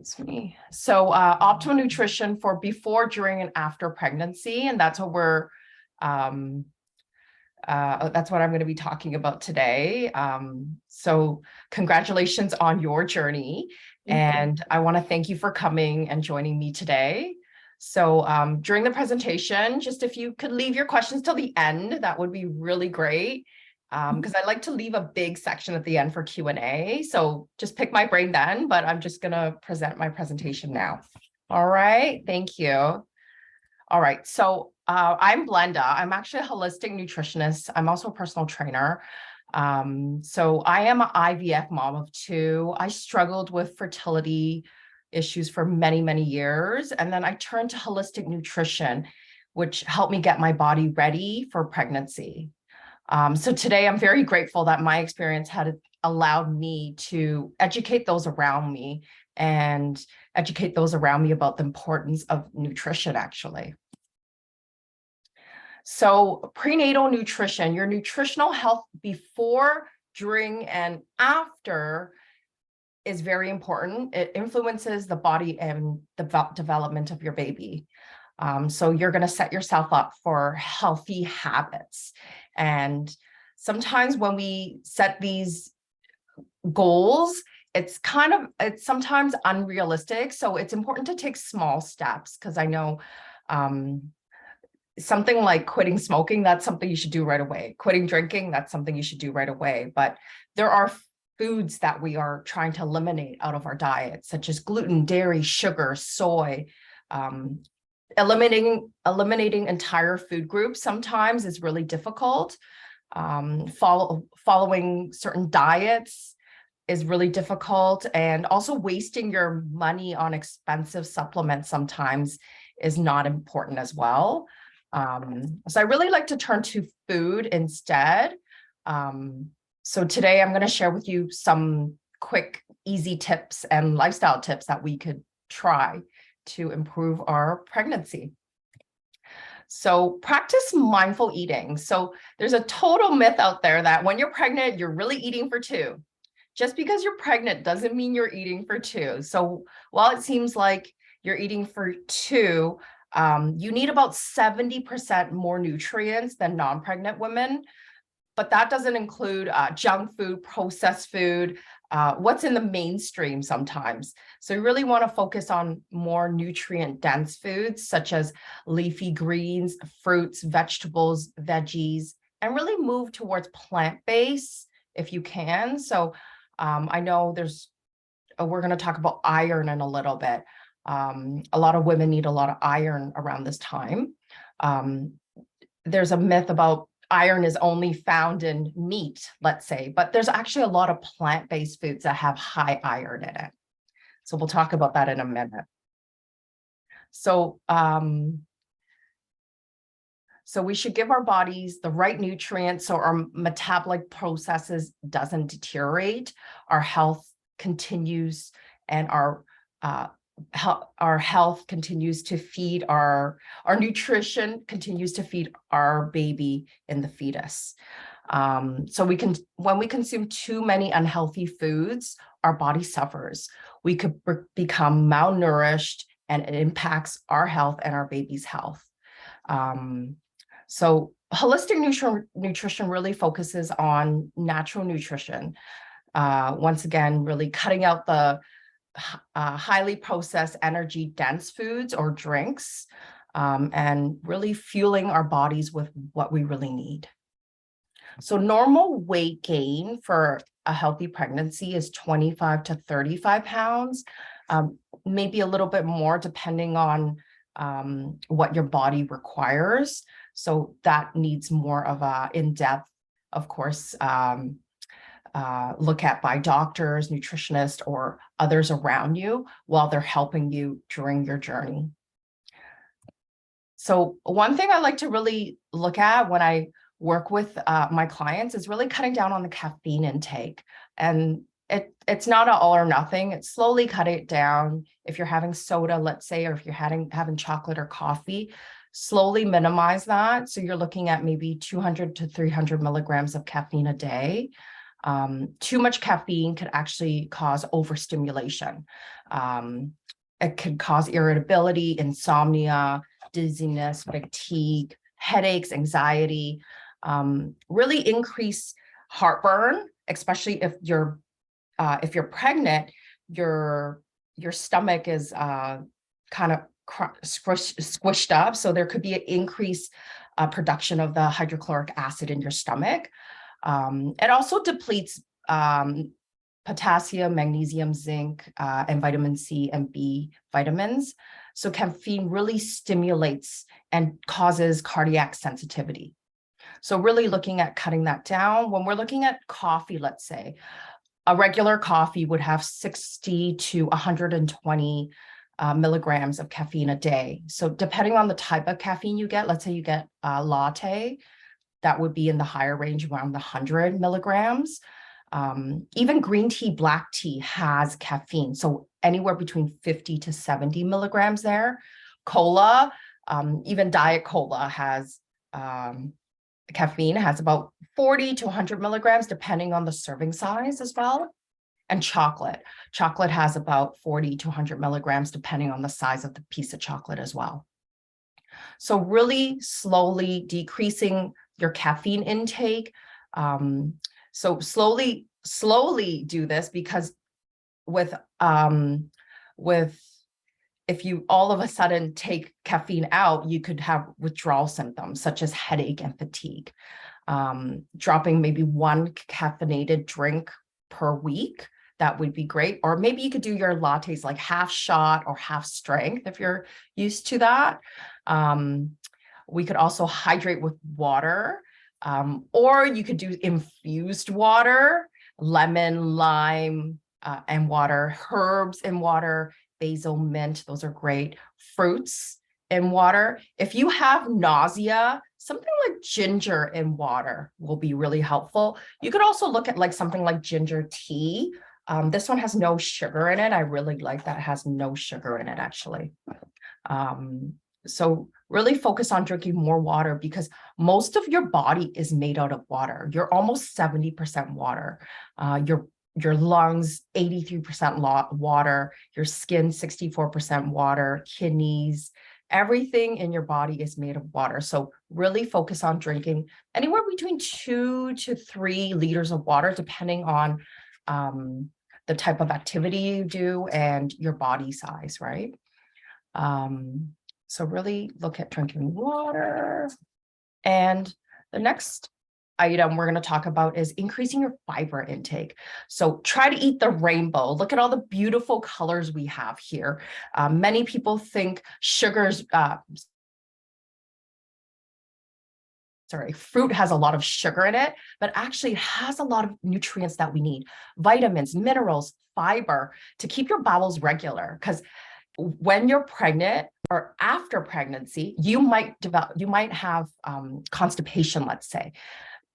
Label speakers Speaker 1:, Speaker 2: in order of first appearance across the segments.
Speaker 1: It's me. So optimal nutrition for before, during, and after pregnancy. And that's what I'm going to be talking about today. So congratulations on your journey. And I want to thank you for coming and joining me today. So during the presentation, just if you could leave your questions till the end, that would be really great. Because I like to leave a big section at the end for Q&A. So just pick my brain then, but I'm just going to present my presentation now. All right, thank you. All right, so I'm Blenda. I'm actually a holistic nutritionist. I'm also a personal trainer. So I am an IVF mom of 2. I struggled with fertility issues for many, many years. And then I turned to holistic nutrition, which helped me get my body ready for pregnancy. So today I'm very grateful that my experience had allowed me to educate those around me and educate those around me about the importance of nutrition, actually. So prenatal nutrition, your nutritional health before, during, and after is very important. It influences the body and the development of your baby. So you're going to set yourself up for healthy habits. And sometimes when we set these goals, it's sometimes unrealistic. So it's important to take small steps, because I know something like quitting smoking, that's something you should do right away. Quitting drinking, that's something you should do right away. But there are foods that we are trying to eliminate out of our diet, such as gluten, dairy, sugar, soy. Eliminating entire food groups sometimes is really difficult. Following certain diets is really difficult, and also wasting your money on expensive supplements sometimes is not important as well. So I really like to turn to food instead. So today I'm going to share with you some quick, easy tips and lifestyle tips that we could try to improve our pregnancy. So practice mindful eating. So there's a total myth out there that when you're pregnant, you're really eating for 2. Just because you're pregnant doesn't mean you're eating for 2. So while it seems like you're eating for 2, you need about 70% more nutrients than non-pregnant women. But that doesn't include junk food, processed food, what's in the mainstream sometimes. So you really want to focus on more nutrient-dense foods, such as leafy greens, fruits, vegetables, veggies, and really move towards plant-based if you can. So I know we're going to talk about iron in a little bit. A lot of women need a lot of iron around this time. There's a myth about iron is only found in meat, let's say, but there's actually a lot of plant-based foods that have high iron in it. So we'll talk about that in a minute. So we should give our bodies the right nutrients so our metabolic processes doesn't deteriorate, our health continues, and our health continues to feed our nutrition continues to feed our baby in the fetus. So when we consume too many unhealthy foods, our body suffers. We could become malnourished, and it impacts our health and our baby's health. So holistic nutrition really focuses on natural nutrition. Once again, really cutting out the highly processed energy dense foods or drinks, and really fueling our bodies with what we really need. So normal weight gain for a healthy pregnancy is 25 to 35 pounds, maybe a little bit more depending on what your body requires. So that needs more of a in-depth, of course, look at by doctors, nutritionists, or others around you while they're helping you during your journey. So one thing I like to really look at when I work with my clients is really cutting down on the caffeine intake. And it's not an all or nothing. It's slowly cut it down. If you're having soda, let's say, or if you're having chocolate or coffee, slowly minimize that. So you're looking at maybe 200 to 300 milligrams of caffeine a day. Too much caffeine could actually cause overstimulation. It could cause irritability, insomnia, dizziness, fatigue, headaches, anxiety, really increase heartburn, especially if you're pregnant. Your stomach is kind of squished up, so there could be an increased production of the hydrochloric acid in your stomach. It also depletes potassium, magnesium, zinc, and vitamin C and B vitamins. So caffeine really stimulates and causes cardiac sensitivity. So really looking at cutting that down. When we're looking at coffee, let's say, a regular coffee would have 60 to 120 milligrams of caffeine a day. So depending on the type of caffeine you get, let's say you get a latte, that would be in the higher range, around the 100 milligrams. Even green tea, black tea has caffeine. So anywhere between 50 to 70 milligrams there. Cola, even diet cola has caffeine, has about 40 to 100 milligrams, depending on the serving size as well. And chocolate has about 40 to 100 milligrams, depending on the size of the piece of chocolate as well. So really slowly decreasing your caffeine intake. So slowly do this, because with if you all of a sudden take caffeine out, you could have withdrawal symptoms such as headache and fatigue. Dropping maybe one caffeinated drink per week, that would be great. Or maybe you could do your lattes like half shot or half strength if you're used to that. We could also hydrate with water, or you could do infused water, lemon, lime, and water, herbs in water, basil, mint, those are great. Fruits in water. If you have nausea, something like ginger in water will be really helpful. You could also look at like something like ginger tea. This one has no sugar in it. I really like that it has no sugar in it, actually. So really focus on drinking more water, because most of your body is made out of water. You're almost 70% water. Your lungs, 83% water, your skin, 64% water, kidneys, everything in your body is made of water. So really focus on drinking anywhere between 2 to 3 liters of water, depending on the type of activity you do and your body size, right? So really look at drinking water. And the next item we're going to talk about is increasing your fiber intake. So try to eat the rainbow. Look at all the beautiful colors we have here. Many people think fruit has a lot of sugar in it, but actually it has a lot of nutrients that we need. Vitamins, minerals, fiber, to keep your bowels regular. Because when you're pregnant or after pregnancy, you might have constipation, let's say.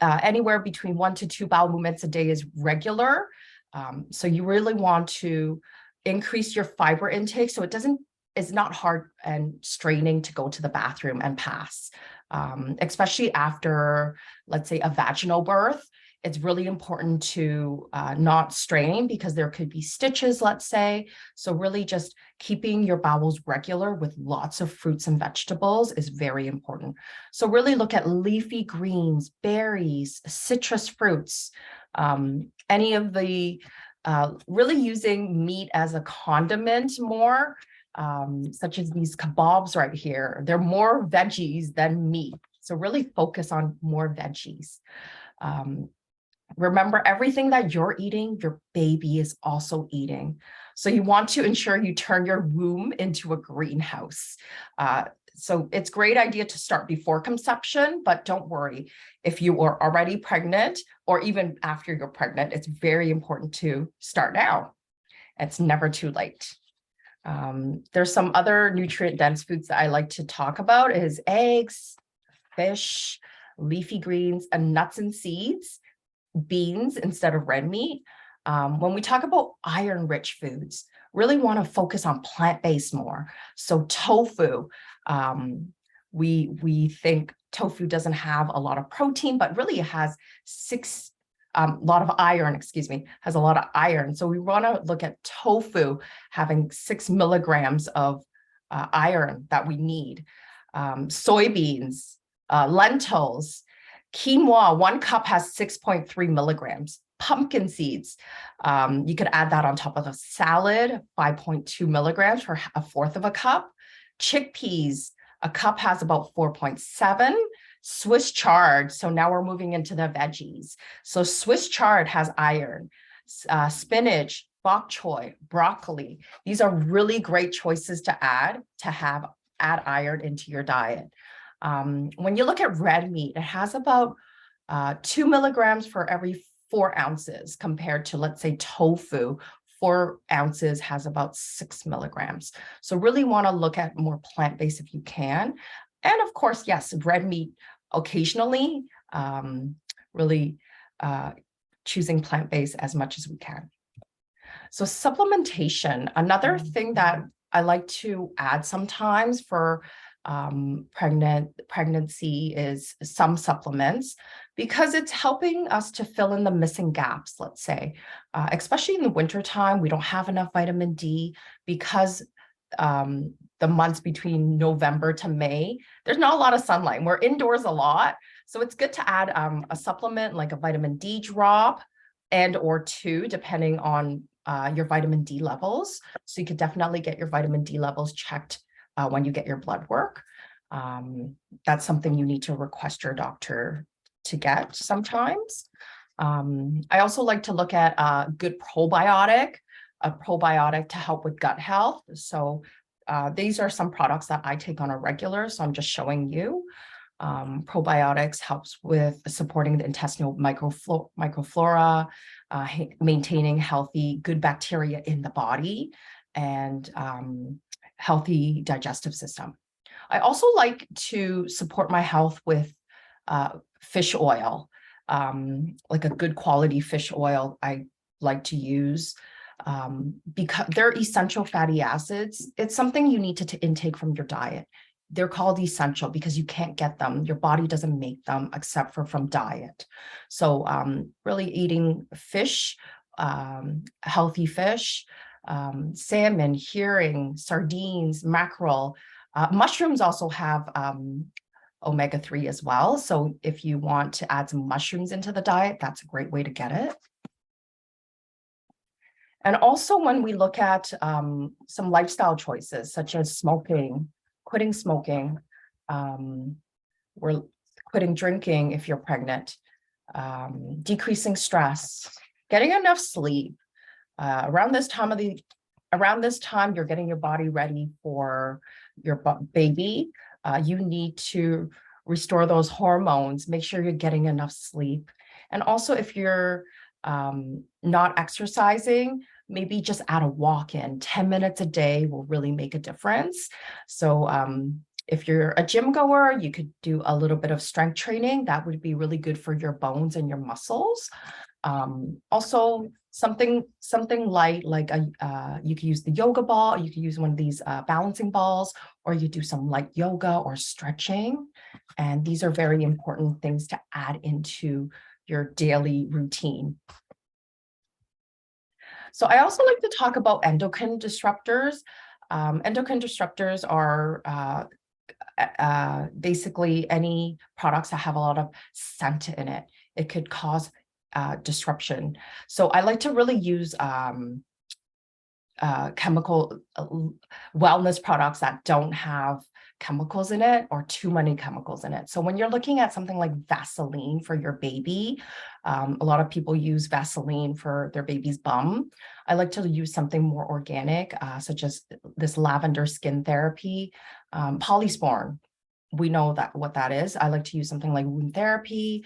Speaker 1: Anywhere between 1 to 2 bowel movements a day is regular. So you really want to increase your fiber intake so it's not hard and straining to go to the bathroom and pass. Especially after, let's say, a vaginal birth. It's really important to not strain, because there could be stitches, let's say. So really just keeping your bowels regular with lots of fruits and vegetables is very important. So really look at leafy greens, berries, citrus fruits, any of the, really using meat as a condiment more, such as these kebabs right here. They're more veggies than meat. So really focus on more veggies. Remember, everything that you're eating, your baby is also eating. So you want to ensure you turn your womb into a greenhouse. So it's a great idea to start before conception, but don't worry. If you are already pregnant or even after you're pregnant, it's very important to start now. It's never too late. There's some other nutrient-dense foods that I like to talk about is eggs, fish, leafy greens, and nuts and seeds. Beans instead of red meat. When we talk about iron-rich foods, really want to focus on plant-based more. So tofu, we think tofu doesn't have a lot of protein, but really it has a lot of iron, excuse me, has a lot of iron. So we want to look at tofu having 6 milligrams of iron that we need. Soybeans, lentils, quinoa, 1 cup has 6.3 milligrams. Pumpkin seeds, you could add that on top of a salad, 5.2 milligrams for 1/4 of a cup. Chickpeas, a cup has about 4.7. Swiss chard, so now we're moving into the veggies. So Swiss chard has iron. Spinach, bok choy, broccoli. These are really great choices to add add iron into your diet. When you look at red meat, it has about 2 milligrams for every 4 ounces compared to, let's say, tofu. 4 ounces has about 6 milligrams. So really want to look at more plant-based if you can. And of course, yes, red meat occasionally, really choosing plant-based as much as we can. So supplementation, another thing that I like to add sometimes for pregnancy is some supplements, because it's helping us to fill in the missing gaps, let's say, especially in the wintertime, we don't have enough vitamin D because the months between November to May, there's not a lot of sunlight. We're indoors a lot. So it's good to add a supplement like a vitamin D drop and or 2, depending on your vitamin D levels. So you could definitely get your vitamin D levels checked when you get your blood work. That's something you need to request your doctor to get sometimes. I also like to look at a good probiotic to help with gut health. So these are some products that I take on a regular, so I'm just showing you. Probiotics helps with supporting the intestinal microflora, maintaining healthy, good bacteria in the body, and healthy digestive system. I also like to support my health with fish oil, like a good quality fish oil I like to use because they're essential fatty acids. It's something you need to intake from your diet. They're called essential because you can't get them. Your body doesn't make them except for from diet. So really eating fish, healthy fish, salmon, herring, sardines, mackerel. Mushrooms also have omega-3 as well. So if you want to add some mushrooms into the diet, that's a great way to get it. And also when we look at some lifestyle choices, such as smoking, quitting smoking, we're quitting drinking if you're pregnant, decreasing stress, getting enough sleep. Around this time, you're getting your body ready for your baby. You need to restore those hormones, make sure you're getting enough sleep. And also if you're not exercising, maybe just add a walk in. 10 minutes a day will really make a difference. So if you're a gym goer, you could do a little bit of strength training. That would be really good for your bones and your muscles. Also something light, like you could use the yoga ball, you could use one of these balancing balls, or you do some light yoga or stretching. And these are very important things to add into your daily routine. So I also like to talk about endocrine disruptors. Endocrine disruptors are basically any products that have a lot of scent in it. It could cause disruption. So I like to really use chemical wellness products that don't have chemicals in it or too many chemicals in it. So when you're looking at something like Vaseline for your baby, a lot of people use Vaseline for their baby's bum. I like to use something more organic, such as this lavender skin therapy, Polysporin. We know what that is. I like to use something like wound therapy.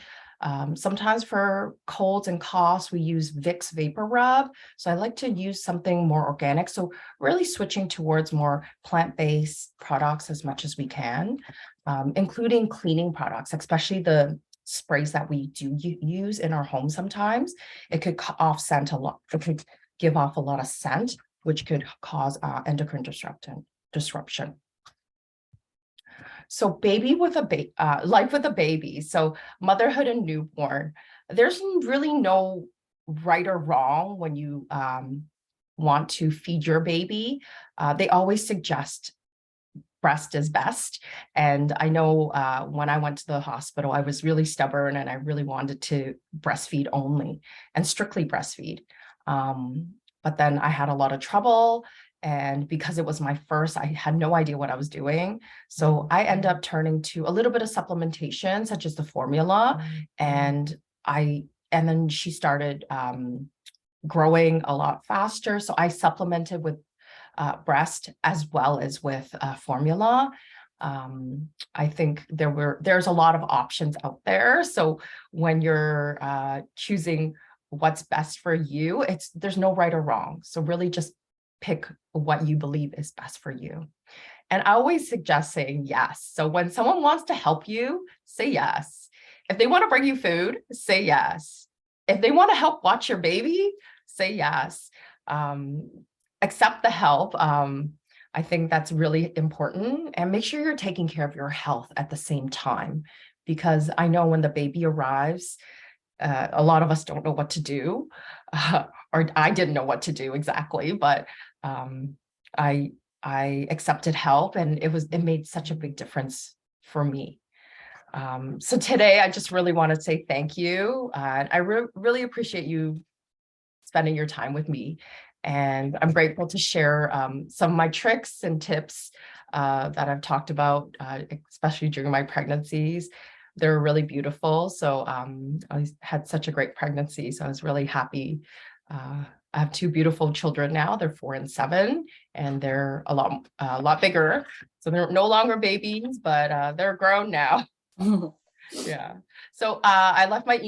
Speaker 1: Sometimes for colds and coughs, we use Vicks VapoRub. So I like to use something more organic. So really switching towards more plant-based products as much as we can, including cleaning products, especially the sprays that we do use in our home sometimes. It could offset a lot. It could give off a lot of scent, which could cause endocrine disruption. So life with a baby. So motherhood and newborn. there's really no right or wrong when you want to feed your baby. They always suggest breast is best. And I know when I went to the hospital, I was really stubborn and I really wanted to breastfeed only and strictly breastfeed. But then I had a lot of trouble. And because it was my first, I had no idea what I was doing. So I ended up turning to a little bit of supplementation, such as the formula. And then she started growing a lot faster. So I supplemented with breast as well as with formula. I think there's a lot of options out there. So when you're choosing what's best for you, there's no right or wrong. So really just pick what you believe is best for you. And I always suggest saying yes. So when someone wants to help you, say yes. If they want to bring you food, say yes. If they want to help watch your baby, say yes. Accept the help. I think that's really important, and make sure you're taking care of your health at the same time, because I know when the baby arrives, a lot of us don't know what to do, or I didn't know what to do exactly, but I accepted help, and it made such a big difference for me. So today, I just really want to say thank you. I really appreciate you spending your time with me. And I'm grateful to share some of my tricks and tips that I've talked about, especially during my pregnancies. They're really beautiful. So I had such a great pregnancy. So I was really happy. I have two beautiful children now. They're 4 and 7, and they're a lot bigger. So they're no longer babies, but they're grown now. Yeah. So I left my email